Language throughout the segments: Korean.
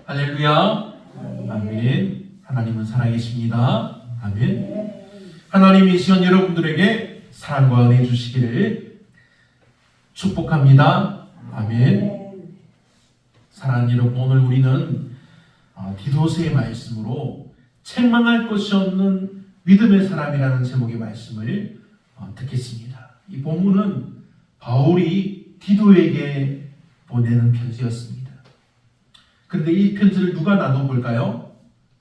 할렐루야. 아멘. 하나님은 살아계십니다. 아멘. 하나님이 이 시간 여러분들에게 사랑과 은혜 주시기를 축복합니다. 아멘. 사랑하는 여러분, 오늘 우리는 디도서의 말씀으로 책망할 것이 없는 믿음의 사람이라는 제목의 말씀을 듣겠습니다. 이 본문은 바울이 디도에게 보내는 편지였습니다. 그런데 이 편지를 누가 나눠볼까요?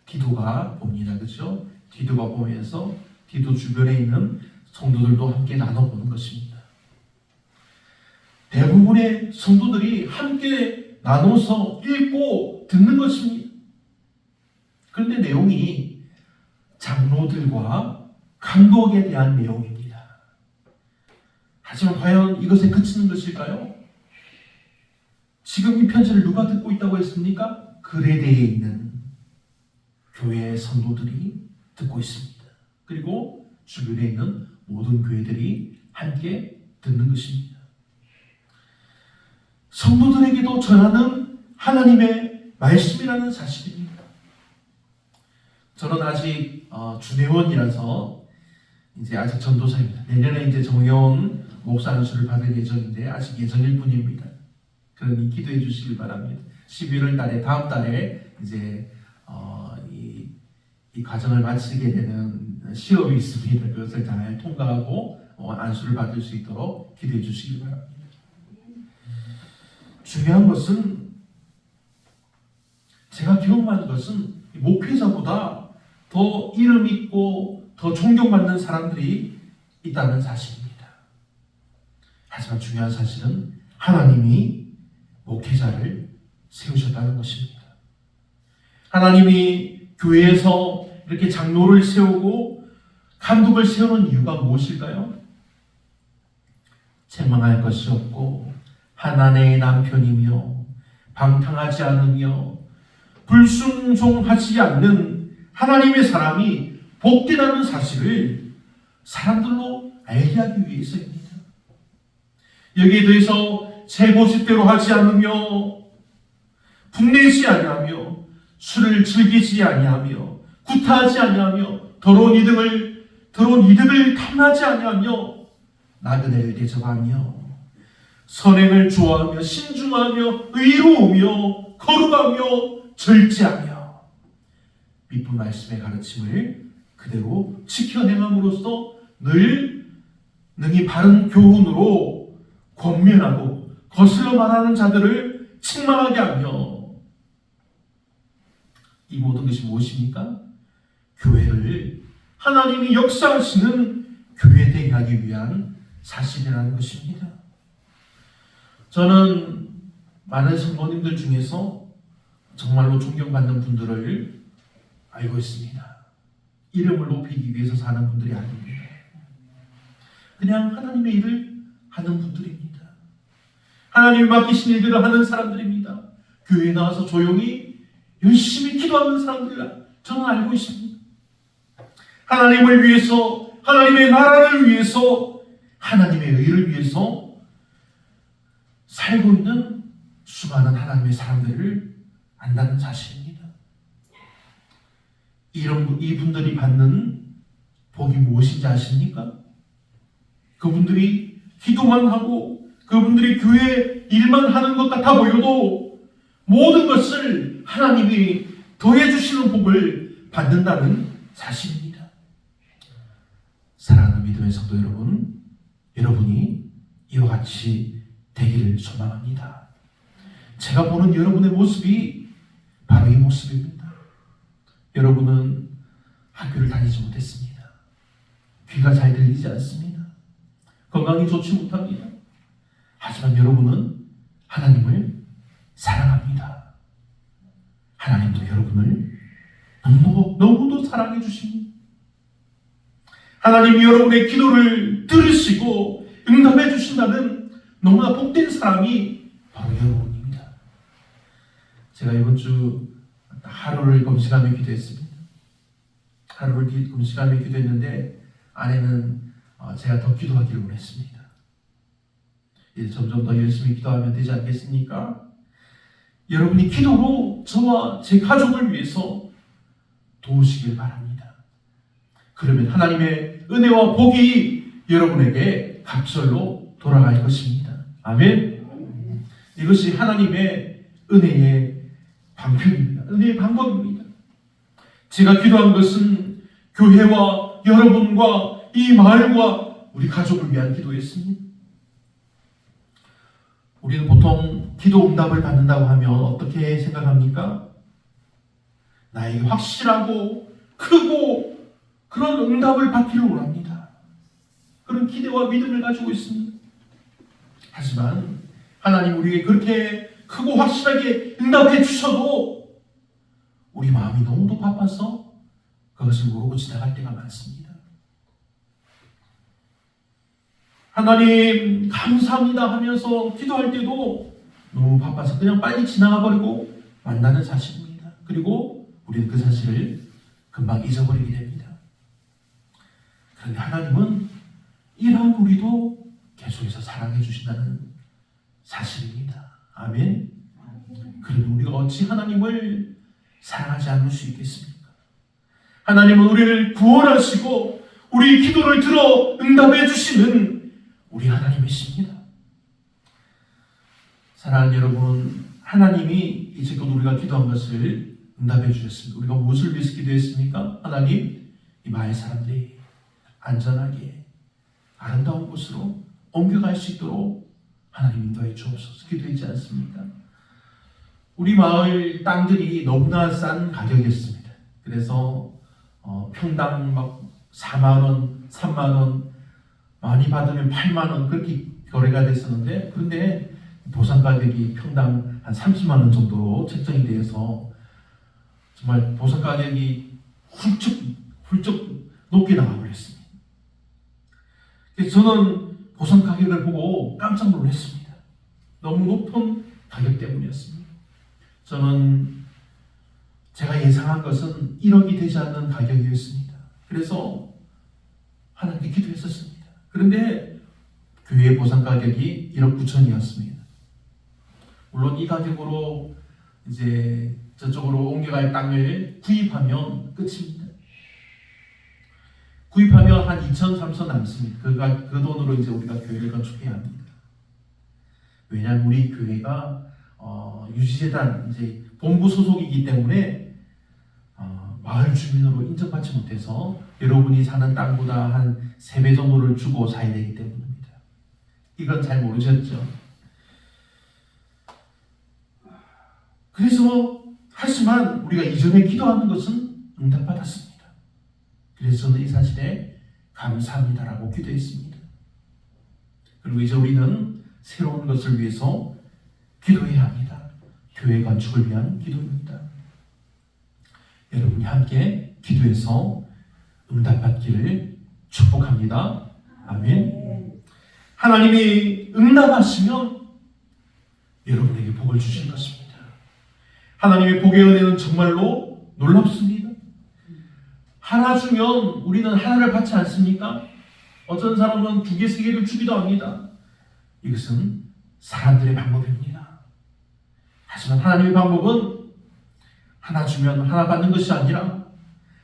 디도가 봅니다. 그렇죠? 디도가 보면서 디도 주변에 있는 성도들도 함께 나눠보는 것입니다. 대부분의 성도들이 함께 나눠서 읽고 듣는 것입니다. 그런데 내용이 장로들과 감독에 대한 내용입니다. 하지만 과연 이것에 그치는 것일까요? 지금 이 편지를 누가 듣고 있다고 했습니까? 그레데에 있는 교회의 성도들이 듣고 있습니다. 그리고 주변에 있는 모든 교회들이 함께 듣는 것입니다. 성도들에게도 전하는 하나님의 말씀이라는 사실입니다. 저는 아직 주내원이라서 이제 아직 전도사입니다. 내년에 이제 정혜원 목사 안수를 받을 예정인데 아직 예정일 뿐입니다. 그러니 기도해 주시길 바랍니다. 11월 달에 다음 달에 이제 이 과정을 마치게 되는 시험이 있습니다. 그것을 잘 통과하고 안수를 받을 수 있도록 기도해 주시길 바랍니다. 중요한 것은 제가 경험한 것은 목회자보다 더 이름 있고 더 존경받는 사람들이 있다는 사실입니다. 하지만 중요한 사실은 하나님이 목회자를 세우셨다는 것입니다. 하나님이 교회에서 이렇게 장로를 세우고 감독을 세우는 이유가 무엇일까요? 책망할 것이 없고 하나님의 남편이며 방탕하지 않으며 불순종하지 않는 하나님의 사람이 복되다는 사실을 사람들로 알게 하기 위해서입니다. 여기에 대해서 제 모습대로 하지 않으며 분내지 아니하며 술을 즐기지 아니하며 구타하지 아니하며 더러운 이득을 탐하지 아니하며 나그네를 대접하며 선행을 좋아하며 신중하며 의로우며 거룩하며 절제하며 미쁜 말씀의 가르침을 그대로 지켜 행함으로써 늘 능히 바른 교훈으로 권면하고 거슬러 말하는 자들을 책망하게 하며 이 모든 것이 무엇입니까? 교회를 하나님이 역사하시는 교회 되게 하기 위한 사실이라는 것입니다. 저는 많은 성도님들 중에서 정말로 존경받는 분들을 알고 있습니다. 이름을 높이기 위해서 사는 분들이 아닙니다. 그냥 하나님의 일을 하는 분들입니다. 하나님이 맡기신 일들을 하는 사람들입니다. 교회에 나와서 조용히 열심히 기도하는 사람들이라 저는 알고 있습니다. 하나님을 위해서, 하나님의 나라를 위해서, 하나님의 의를 위해서 살고 있는 수많은 하나님의 사람들을 안다는 사실입니다. 이분들이 받는 복이 무엇인지 아십니까? 그분들이 기도만 하고 그분들이 교회 일만 하는 것 같아 보여도 모든 것을 하나님이 더해주시는 복을 받는다는 사실입니다. 사랑하는 믿음의 성도 여러분, 여러분이 이와 같이 되기를 소망합니다. 제가 보는 여러분의 모습이 바로 이 모습입니다. 여러분은 학교를 다니지 못했습니다. 귀가 잘 들리지 않습니다. 건강이 좋지 못합니다. 하지만 여러분은 하나님을 사랑합니다. 하나님도 여러분을 너무도 사랑해 주십니다. 하나님이 여러분의 기도를 들으시고 응답해 주신다는 너무나 복된 사람이 바로 여러분입니다. 제가 이번 주 하루를 금식하며 기도했습니다. 하루를 금식하며 기도했는데 아내는 제가 더 기도하기를 원했습니다. 이제 점점 더 열심히 기도하면 되지 않겠습니까? 여러분이 기도로 저와 제 가족을 위해서 도우시길 바랍니다. 그러면 하나님의 은혜와 복이 여러분에게 갑절로 돌아갈 것입니다. 아멘. 이것이 하나님의 은혜의 방편입니다. 은혜의 방법입니다. 제가 기도한 것은 교회와 여러분과 이 마을과 우리 가족을 위한 기도였습니다. 우리는 보통 기도 응답을 받는다고 하면 어떻게 생각합니까? 나에게 확실하고 크고 그런 응답을 받기를 원합니다. 그런 기대와 믿음을 가지고 있습니다. 하지만 하나님 우리에게 그렇게 크고 확실하게 응답해 주셔도 우리 마음이 너무도 바빠서 그것을 모르고 지나갈 때가 많습니다. 하나님 감사합니다 하면서 기도할 때도 너무 바빠서 그냥 빨리 지나가 버리고 만나는 사실입니다. 그리고 우리는 그 사실을 금방 잊어버리게 됩니다. 그런데 하나님은 이러한 우리도 계속해서 사랑해 주신다는 사실입니다. 아멘. 그런데 우리가 어찌 하나님을 사랑하지 않을 수 있겠습니까? 하나님은 우리를 구원하시고 우리 기도를 들어 응답해 주시는 우리 하나님이십니다. 사랑하는 여러분, 하나님이 이제껏 우리가 기도한 것을 응답해 주셨습니다. 우리가 무엇을 위해서 기도했습니까? 하나님, 이 마을 사람들이 안전하게 아름다운 곳으로 옮겨갈 수 있도록 하나님 인도해 주옵소서 기도했지 않습니까? 우리 마을 땅들이 너무나 싼 가격이었습니다. 그래서 평당 막 4만 원, 3만 원, 많이 받으면 8만 원 그렇게 거래가 됐었는데, 그런데 보상 가격이 평당 한 30만 원 정도로 책정이 되어서 정말 보상 가격이 훌쩍 높게 나가버렸습니다. 그래서 저는 보상 가격을 보고 깜짝 놀랐습니다. 너무 높은 가격 때문이었습니다. 저는 제가 예상한 것은 1억이 되지 않는 가격이었습니다. 그래서 하나님께 기도했었습니다. 그런데 교회 보상 가격이 1억 9천이었습니다. 물론 이 가격으로 이제 저쪽으로 옮겨갈 땅을 구입하면 끝입니다. 구입하면 한 2천, 3천 남습니다. 그 돈으로 이제 우리가 교회를 건축해야 합니다. 왜냐하면 우리 교회가 유지재단 이제 본부 소속이기 때문에 마을 주민으로 인정받지 못해서 여러분이 사는 땅보다 한 3배 정도를 주고 사야 되기 때문입니다. 이건 잘 모르셨죠? 그래서 하지만 우리가 이전에 기도하는 것은 응답받았습니다. 그래서 저는 이 사실에 감사합니다라고 기도했습니다. 그리고 이제 우리는 새로운 것을 위해서 기도해야 합니다. 교회 건축을 위한 기도입니다. 여러분이 함께 기도해서 응답받기를 축복합니다. 아멘. 하나님이 응답하시면 여러분에게 복을 주실 것입니다. 하나님의 복의 은혜는 정말로 놀랍습니다. 하나 주면 우리는 하나를 받지 않습니까? 어떤 사람은 2개, 3개를 주기도 합니다. 이것은 사람들의 방법입니다. 하지만 하나님의 방법은 하나 주면 하나 받는 것이 아니라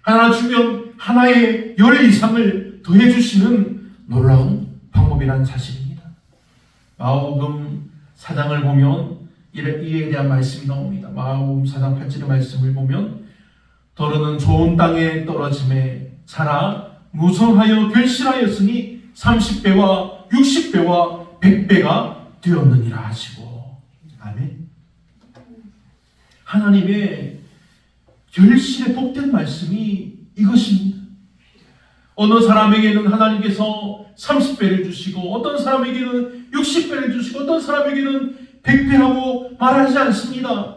하나 주면 하나의 10 이상을 더해 주시는 놀라운 방법이라는 사실입니다. 마가복음 4장을 보면 이에 대한 말씀이 나옵니다. 마가복음 4장 8절의 말씀을 보면 더러는 좋은 땅에 떨어짐에 자라 무성하여 결실하였으니 30배와 60배와 100배가 되었느니라 하시고. 아멘. 하나님의 결실에 복된 말씀이 이것입니다. 어느 사람에게는 하나님께서 30배를 주시고 어떤 사람에게는 60배를 주시고 어떤 사람에게는 100배라고 말하지 않습니다.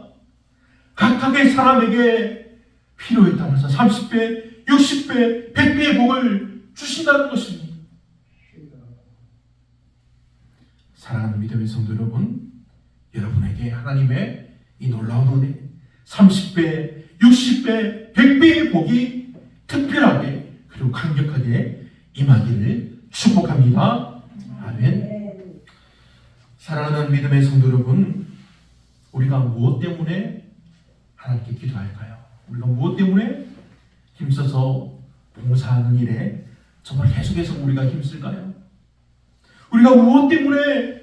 각각의 사람에게 필요에 따라서 30배, 60배, 100배의 복을 주신다는 것입니다. 사랑하는 믿음의 성도 여러분, 여러분에게 하나님의 이 놀라운 은혜 30배, 60배, 100배의 복이 특별하게 그리고 강력하게 임하기를 축복합니다. 아멘. 사랑하는 믿음의 성도 여러분, 우리가 무엇 때문에 기도할까요? 우리가 무엇 때문에 힘써서 봉사하는 일에 정말 계속해서 우리가 힘쓸까요? 우리가 무엇 때문에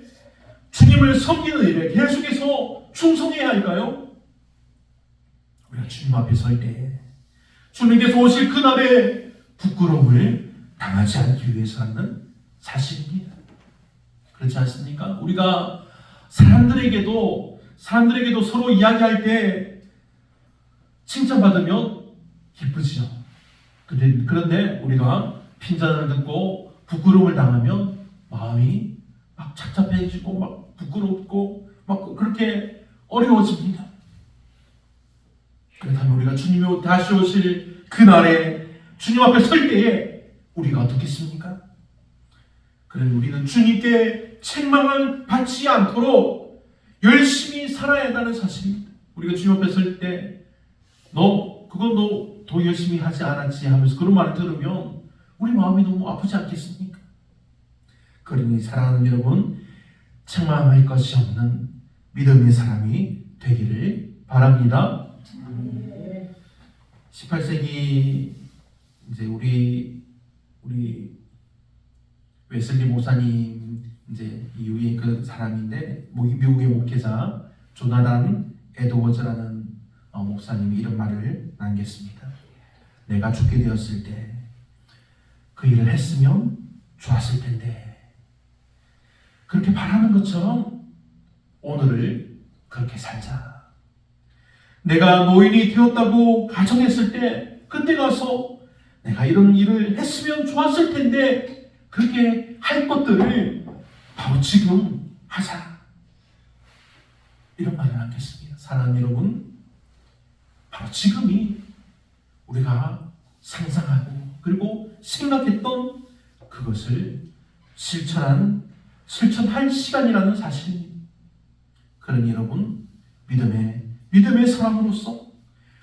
주님을 섬기는 일에 계속해서 충성해야 할까요? 우리가 주님 앞에 설 때 주님께서 오실 그날에 부끄러움을 당하지 않기 위해서라는 사실입니다. 그렇지 않습니까? 우리가 사람들에게도 서로 이야기할 때 칭찬받으면 기쁘지요. 그런데 우리가 핀잔을 듣고 부끄러움을 당하면 마음이 막 착잡해지고 막 부끄럽고 막 그렇게 어려워집니다. 그렇다면 우리가 주님이 다시 오실 그날에 주님 앞에 설 때에 우리가 어떻겠습니까? 그러니 우리는 주님께 책망을 받지 않도록 열심히 살아야 한다는 사실입니다. 우리가 주님 앞에 설 때 그건 너 더 열심히 하지 않았지 하면서 그런 말을 들으면 우리 마음이 너무 아프지 않겠습니까? 그러니 사랑하는 여러분, 책망할 것이 없는 믿음의 사람이 되기를 바랍니다. 18세기 이제 우리 웨슬리 목사님 이제 이후에 그 사람인데 미국의 목회자 조나단 에드워즈라는 목사님이 이런 말을 남겼습니다. 내가 죽게 되었을 때 그 일을 했으면 좋았을 텐데 그렇게 바라는 것처럼 오늘을 그렇게 살자. 내가 노인이 되었다고 가정했을 때 그때 가서 내가 이런 일을 했으면 좋았을 텐데 그렇게 할 것들을 바로 지금 하자. 이런 말을 남겼습니다. 사랑하는 여러분, 바로 지금이 우리가 상상하고 그리고 생각했던 그것을 실천할 시간이라는 사실입니다. 그러니 여러분, 믿음의 사람으로서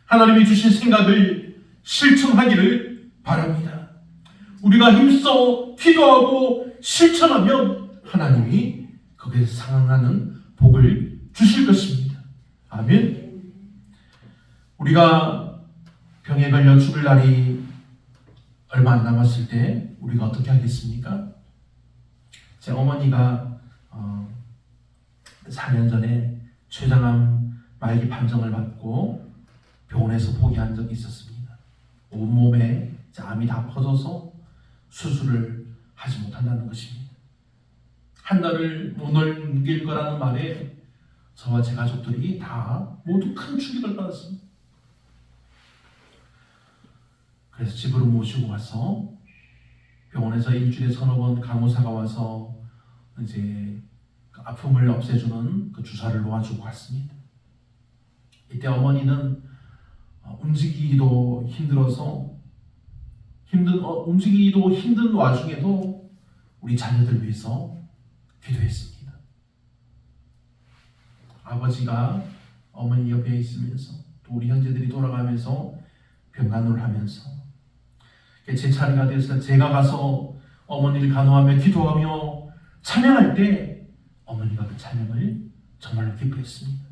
하나님이 주신 생각을 실천하기를 바랍니다. 우리가 힘써 기도하고 실천하면 하나님이 거기에 상응하는 복을 주실 것입니다. 아멘. 우리가 병에 걸려 죽을 날이 얼마 안 남았을 때 우리가 어떻게 하겠습니까? 제 어머니가 4년 전에 췌장암 말기 판정을 받고 병원에서 포기한 적이 있었습니다. 온몸에 암이 다 퍼져서 수술을 하지 못한다는 것입니다. 한 달을 못 넘길 거라는 말에 저와 제 가족들이 다 모두 큰 충격을 받았습니다. 그래서 집으로 모시고 가서 병원에서 일주일에 서너 번 간호사가 와서 이제 그 아픔을 없애주는 그 주사를 놓아주고 갔습니다. 이때 어머니는 움직이기도 힘들어서 움직이기도 힘든 와중에도 우리 자녀들 위해서 기도했습니다. 아버지가 어머니 옆에 있으면서 또 우리 형제들이 돌아가면서 병간호를 하면서 제 차례가 돼서 제가 가서 어머니를 간호하며 기도하며 찬양할 때 어머니가 그 찬양을 정말로 기뻐했습니다.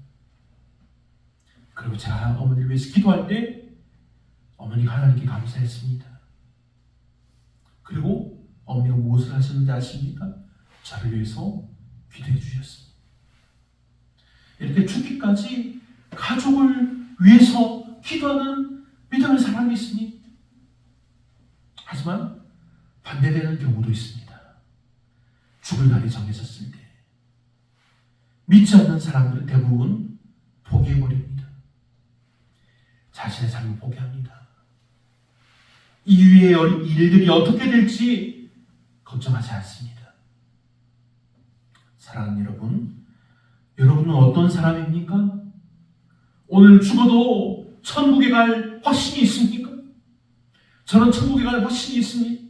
그리고 제가 어머니를 위해서 기도할 때 어머니가 하나님께 감사했습니다. 그리고 어머니가 무엇을 하셨는지 아십니까? 저를 위해서 기도해 주셨습니다. 이렇게 죽기까지 가족을 위해서 기도하는 믿음의 사람이 있습니다. 하지만 반대되는 경우도 있습니다. 죽을 날이 정해졌을 때 믿지 않는 사람들은 대부분 포기해버립니다. 자신의 삶을 포기합니다. 이후의 일들이 어떻게 될지 걱정하지 않습니다. 사랑하는 여러분, 여러분은 어떤 사람입니까? 오늘 죽어도 천국에 갈 확신이 있습니까? 저는 천국에 갈 확신이 있습니다.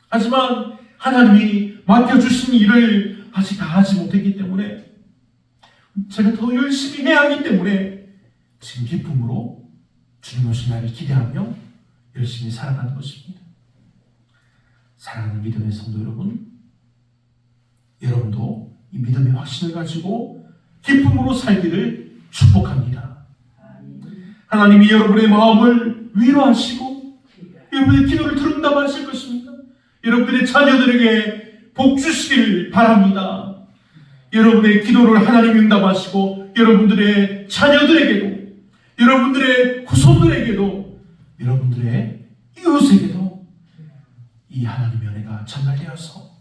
하지만 하나님이 맡겨주신 일을 아직 다 하지 못했기 때문에 제가 더 열심히 해야 하기 때문에 지금 기쁨으로 주님 오신 날을 기대하며 열심히 살아가는 것입니다. 사랑하는 믿음의 성도 여러분, 여러분도 이 믿음의 확신을 가지고 기쁨으로 살기를 축복합니다. 하나님이 여러분의 마음을 위로하시고 여러분의 기도를 들은답하실 것입니다. 여러분들의 자녀들에게 복 주시길 바랍니다. 여러분의 기도를 하나님이 응답하시고 여러분들의 자녀들에게도, 여러분들의 후손들에게도, 여러분들의 이웃에게도 이 하나님의 은혜가 전달되어서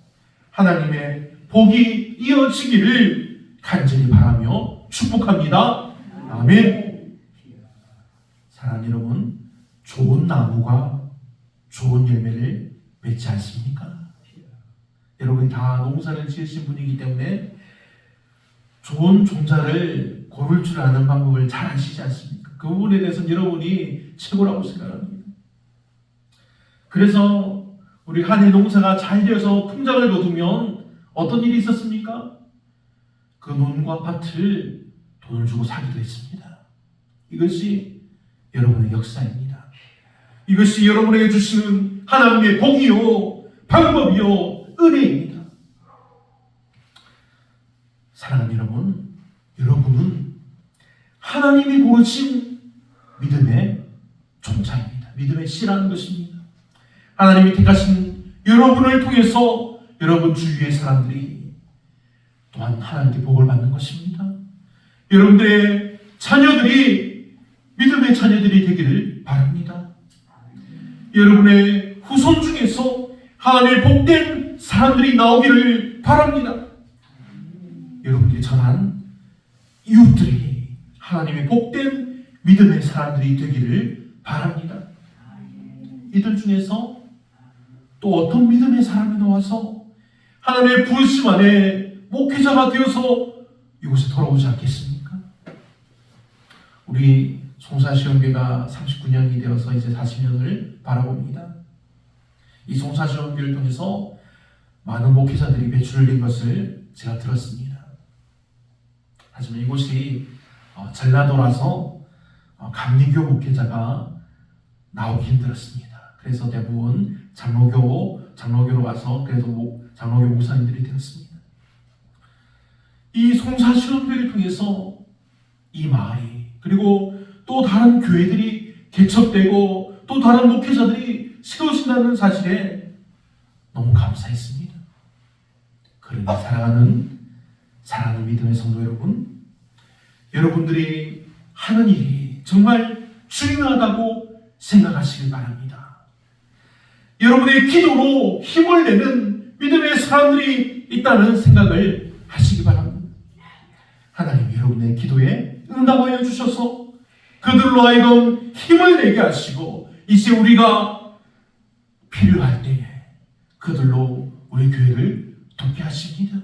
하나님의 복이 이어지기를 간절히 바라며 축복합니다. 아멘. 사랑하는 여러분, 좋은 나무가 좋은 열매를 맺지 않습니까? 여러분이 다 농사를 지으신 분이기 때문에 좋은 종자를 고를 줄 아는 방법을 잘 아시지 않습니까? 그 부분에 대해서는 여러분이 최고라고 생각합니다. 그래서 우리 한해 농사가 잘 되어서 풍작을 거두면 어떤 일이 있었습니까? 그 논과 밭을 돈을 주고 사기도 했습니다. 이것이 여러분의 역사입니다. 이것이 여러분에게 주시는 하나님의 복이요, 방법이요, 은혜입니다. 사랑하는 여러분, 여러분은 하나님이 고르신 믿음의 종자입니다. 믿음의 씨라는 것입니다. 하나님이 택하신 여러분을 통해서 여러분 주위의 사람들이 또한 하나님께 복을 받는 것입니다. 여러분들의 자녀들이 믿음의 자녀들이 되기를 바랍니다. 여러분의 후손 중에서 하나님의 복된 사람들이 나오기를 바랍니다. 여러분들이 전한 이웃들이 하나님의 복된 믿음의 사람들이 되기를 바랍니다. 이들 중에서 또 어떤 믿음의 사람이 나와서 하나님의 부르심 안에 목회자가 되어서 이곳에 돌아오지 않겠습니까? 우리 송사시원교회가 39년이 되어서 이제 40년을 바라봅니다. 이 송사시원교회를 통해서 많은 목회자들이 배출된 것을 제가 들었습니다. 하지만 이곳이 전라도라서 감리교 목회자가 나오기 힘들었습니다. 그래서 대부분 장로교로 와서 그래도 장로교 목사님들이 되었습니다. 이 송사시원교회를 통해서 이 마을이, 그리고 또 다른 교회들이 개척되고 또 다른 목회자들이 세워진다는 사실에 너무 감사했습니다. 그러니 사랑하는 믿음의 성도 여러분, 여러분들이 하는 일이 정말 중요하다고 생각하시길 바랍니다. 여러분의 기도로 힘을 내는 믿음의 사람들이 있다는 생각을 하시기 바랍니다. 하나님 여러분의 기도에 응답하여 주셔서 그들로 하여금 힘을 내게 하시고 이제 우리가 필요할 때에 그들로 우리 교회를 돕게 하십니다.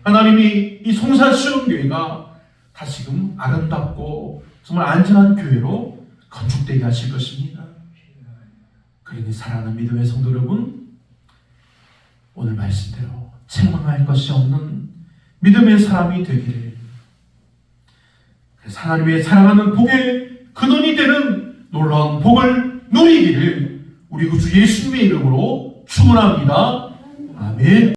하나님이 이 송사시원교회가 다시금 아름답고 정말 안전한 교회로 건축되게 하실 것입니다. 그러니 사랑하는 믿음의 성도 여러분, 오늘 말씀대로 책망할 것이 없는 믿음의 사람이 되기를, 하나님의 사랑하는 복의 근원이 되는 놀라운 복을 누리기를 우리 구주 예수님의 이름으로 축원합니다. 아멘.